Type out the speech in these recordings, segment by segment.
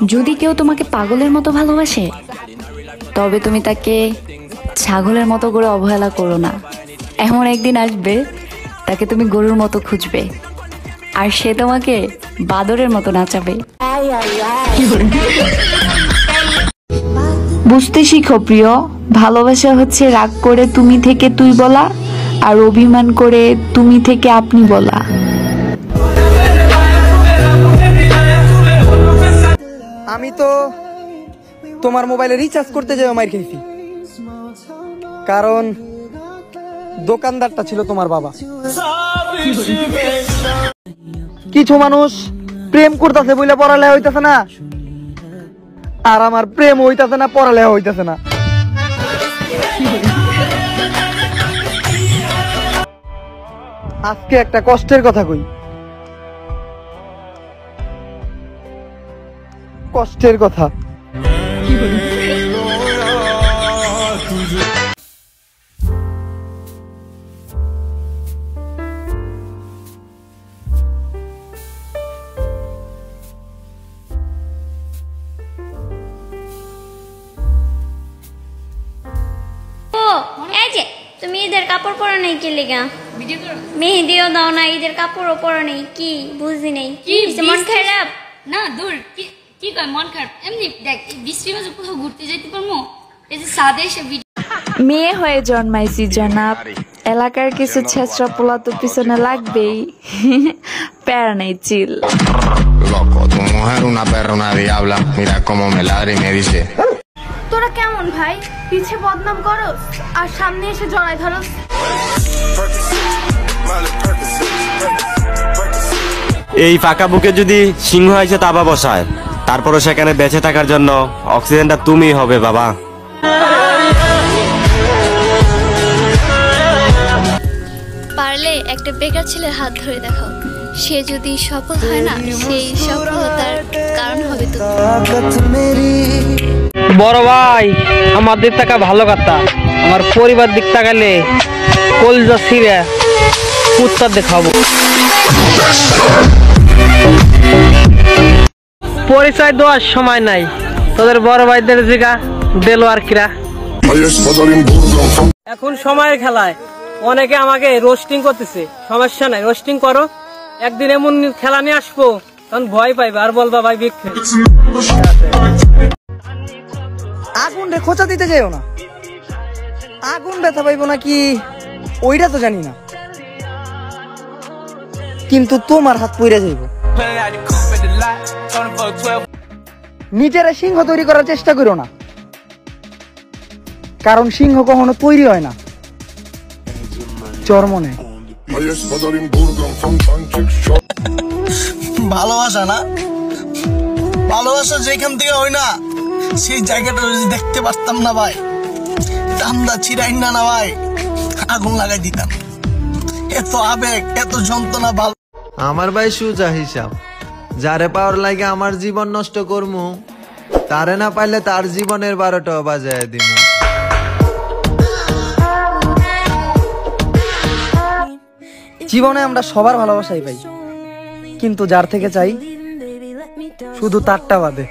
যদি কেউ তোমাকে পাগলের মতো ভালোবাসে তবে তুমি তাকে ছাগলের মতো করে অবহেলা করো না। এমন একদিন আসবে তাকে তুমি গরুর মতো খুঁজবে আর সে তোমাকে বাদরের মতো নাচাবে। বুঝতে শিখো প্রিয়, ভালোবাসা হচ্ছে রাগ করে তুমি থেকে তুই বলা আর অভিমান করে তুমি থেকে আপনি বলা। আমি তো তোমার মোবাইলে রিচার্জ করতে যাই মাইর খেয়েছি, কারণ দোকানদারটা ছিল তোমার বাবা। কিছু মানুষ প্রেম করতেছে বলে পড়ালেখা হইতেছে না, আর আমার প্রেম হইতেছে না, পড়ালেখা হইতেছে না। আজকে একটা কষ্টের কথা কই, কষ্টের কথা। তুমি ঈদের কাপড় পরা নেই কি লেগা? মেহেদিও দাও না, ঈদের কাপড়ও পরা নেই, কি বুঝি নেই। মন খারাপ? না দূর, কি কয় মন খারাপ? এমনি দেখ, বৃষ্টির মাঝে কোথাও ঘুরতে যেতে পারবো? এই যে সাদে এসে মেয়ে হয়ে জন্মাইছি জনাব, এলাকার কিছু ছেঁচড়া পোলা তো পিছনে লাগবেই। প্যারা নেই, চিল। তোরা কেমন ভাই? পিছে বদনাম করস আর সামনে এসে জড়াই ধরস। এই ফাঁকা বুকে যদি সিংহ এসে তাবা বসায়, তারপরও সেখানে বেঁচে থাকার জন্য অক্সিজেনটা তুমি হবে বাবা। পারলে একটা বেকার ছেলের হাত ধরে দেখাও, সে যদি সফল হয় না, সেই সফলতার কারণ হবে তুমি। বড় ভাই, আমার দিক টাকা ভালো কথা, আমার পরিবার দিক তাকালে কলজা ছিঁড়ে কুত্তা দেখাবো। পরিচয় দেওয়ার সময় নাই, তোদের বড় ভাইদের জিগা দেলো আর কিরা। এখন সময়ের খেলায় অনেকে আমাকে রোস্টিং করতেছে, সমস্যা নাই, রোস্টিং করো। একদিন এমন খেলা নিয়ে আসবো তখন ভয় পাইবে আর বলবা ভাই বিক্রি। আগুন রে খোঁচা দিতে যাইও না, আগুন ব্যথা পাইবো নাকি ওইটা তো জানি না, কিন্তু তোমার হাত পুড়ে যাইব। নিজের সিংহ তৈরি করার চেষ্টা করো না, কারণ সিংহ কখনো তৈরি হয় না, জন্ম নেয়। ভালোবাসা না, ভালোবাসা যেখান থেকে হয় না সেই জায়গাটা যদি দেখতে পারতাম না ভাই, চান্দা ছিড়াই না না ভাই, আগুন লাগাই দিতাম। এত আবেগ, এত যন্ত্রণা। ভালো আমার ভাই সুজা হিসাব, যারে পাওয়ার লাগে আমার জীবন নষ্ট করমু, তারে না পাইলে তার জীবনের 12টা বাজায় দিমু। জীবনে আমরা সবার ভালোবাসাই পাই, কিন্তু যার থেকে চাই শুধু তারটা বাদে।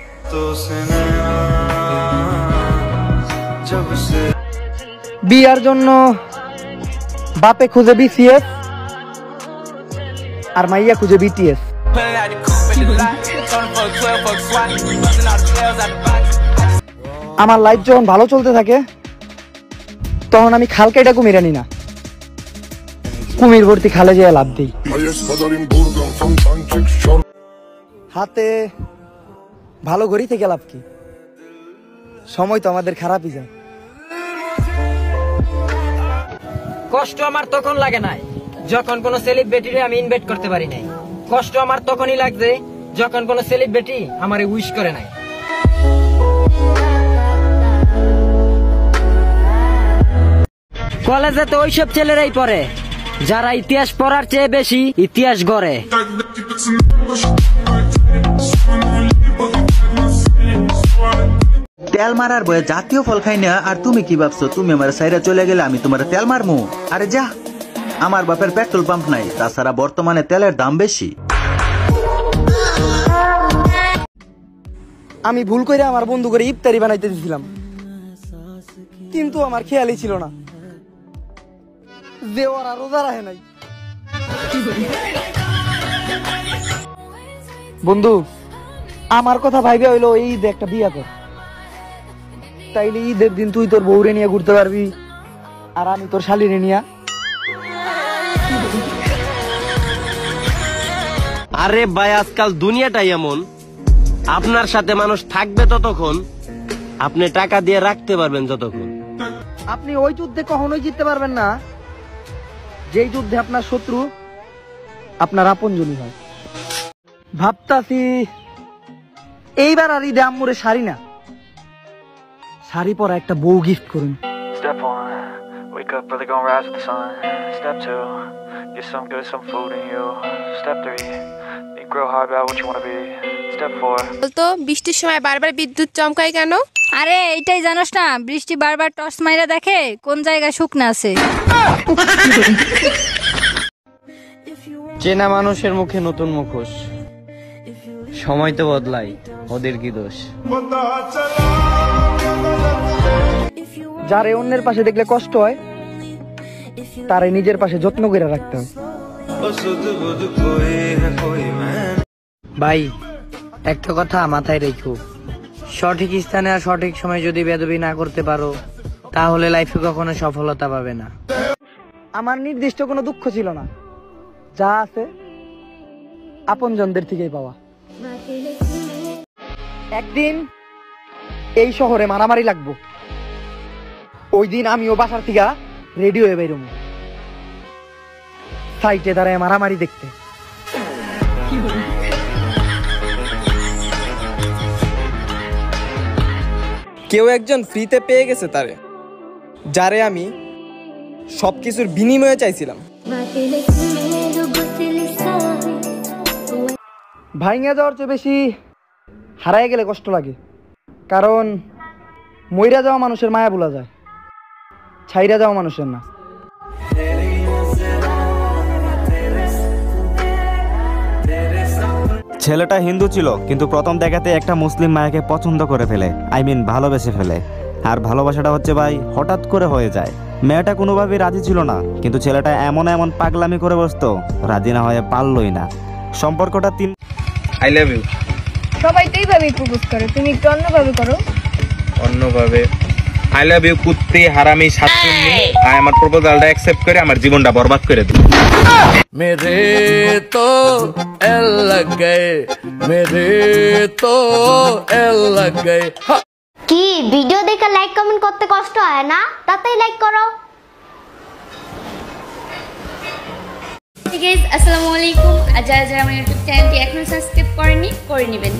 বিয়ার জন্য বাপে খুঁজে বিসিএস আর মাইয়া খুঁজে বিটিএস। আমার লাইফ যখন ভালো চলতে থাকে তখন আমি খাল কেটে কুমির আনি না, কুমির ভর্তি খালে যেয়ে লাভ দিই। হাতে ভালো ঘড়ি থেকে লাভ কি, সময় তো আমাদের খারাপই যায়। কষ্ট আমার তখন লাগে নাই যখন কোন সেলিব্রিটিরে আমি ইনভাইট করতে পারি নাই, কষ্ট আমার তখনই লাগছে যখন কোন সেলিব্রিটি আমারে উইশ করে নাই। কলেজে তো ওইসব ছেলেরাই পড়ে যারা ইতিহাস পড়ার চেয়ে বেশি ইতিহাস গড়ে। তেল মারার বয়ে জাতীয় ফল খাই না, আর তুমি কি ভাবছো তুমি আমার সাইরা চলে গেলে আমি তোমার তেল মারমু? আরে যা, আমার বাপের পেট্রোল পাম্প নাই, তাছাড়া বর্তমানে তেলের দাম বেশি। আমি ভুল করে আমার বন্ধু করে ইফতারি বানাইতে দিয়েছিলাম, কিন্তু আমার খেয়ালই ছিল না যে ওরা রোজা রাখে নাই। বন্ধু আমার কথা ভাইবে হইলো এই ঈদে একটা বিয়া কর, তাইলে ঈদের দিন তুই তোর বউরে নিয়ে ঘুরতে পারবি আর আমি তোর শালিরে নিয়া। আরে ভাই আজকাল দুনিয়াটাই এমন, আপনার সাথে মানুষ থাকবে ততক্ষণ, আপনি টাকা দিয়ে রাখতে পারবেন যতক্ষণ। আপনি ওই যুদ্ধে কখনোই জিততে পারবেন না যেই যুদ্ধে আপনার শত্রু আপনার আপনজনই হয়। ভাবতাছি এইবার আর ঈদে আম্মুরে শাড়ি না, শাড়ি পরা একটা বউ গিফট করুন। Step 1, wake up early, gonna rise with the sun. Step 2, get some good, some food in you. Step 3, think real hard about what you wanna be. Step 4. বলতো বৃষ্টির সময় বারবার বিদ্যুৎ চমকায় কেন? আরে এইটাই জানোস না, বৃষ্টি বারবার টর্চ মাইরা দেখে কোন জায়গায় শুকনা আছে। চেনা মানুষের মুখে নতুন মুখোশ, সময় তো বদলাই, ওদের কি দোষ? যারে অন্যের পাশে দেখলে কষ্ট হয় তারে নিজের পাশে যত্ন করে রাখতে হয়। ভাই একটা কথা মাথায় রেখো, সঠিক স্থানে আর সঠিক সময় যদি বেদবি না করতে পারো তাহলে লাইফে কখনো সফলতা পাবে না। আমার নির্দিষ্ট কোনো দুঃখ ছিল না, যা আছে আপনজনদের থেকেই পাওয়া। একদিন এই শহরে মারামারি লাগবো, ওই দিন আমিও বাসার থেকে রেডি হয়ে বেরোবো সাইটে দাঁড়ায় মারামারি দেখতে। কেউ একজন ফ্রিতে পেয়ে গেছে তারে, যারে আমি সবকিছুর বিনিময়ে চাইছিলাম। ভাইঙ্গা যাওয়ার চেয়ে বেশি হারায় গেলে কষ্ট লাগে, কারণ মইরা যাওয়া মানুষের মায়া ভোলা যায়, ছাইরা যাওয়া মানুষের না। ছেলেটা হিন্দু ছিল, কিন্তু প্রথম দেখাতে একটা মুসলিম মায়াকে পছন্দ করে ফেলে, ভালোবেসে ফেলে। আর ভালোবাসাটা হচ্ছে ভাই হঠাৎ করে হয়ে যায়। মেয়েটা কোনোভাবেই রাজি ছিল না, কিন্তু ছেলেটা এমন এমন পাগলামি করে বসতো, রাজি না হয়ে পারলই না। সম্পর্কটা আই লাভ ইউ। সবাই তো এইভাবে প্রপোজ করে, তুমি একটু অন্যভাবে করো। অন্যভাবে? আই লাভ ইউ কুত্তে হারামি সাতচুন্নি, আই আমার প্রপোজালটা অ্যাকসেপ্ট করে আমার জীবনটা বরবাদ করে দিই। मेरे तो एल लग गए, मेरे तो एल लग गए। কি ভিডিও দেখে লাইক কমেন্ট করতে কষ্ট হয় না? তাতেই লাইক করো। গাইস আসসালামু আলাইকুম। যারা যারা আমার ইউটিউব চ্যানেলটি এখনো সাবস্ক্রাইব করেনি করে নেবেন।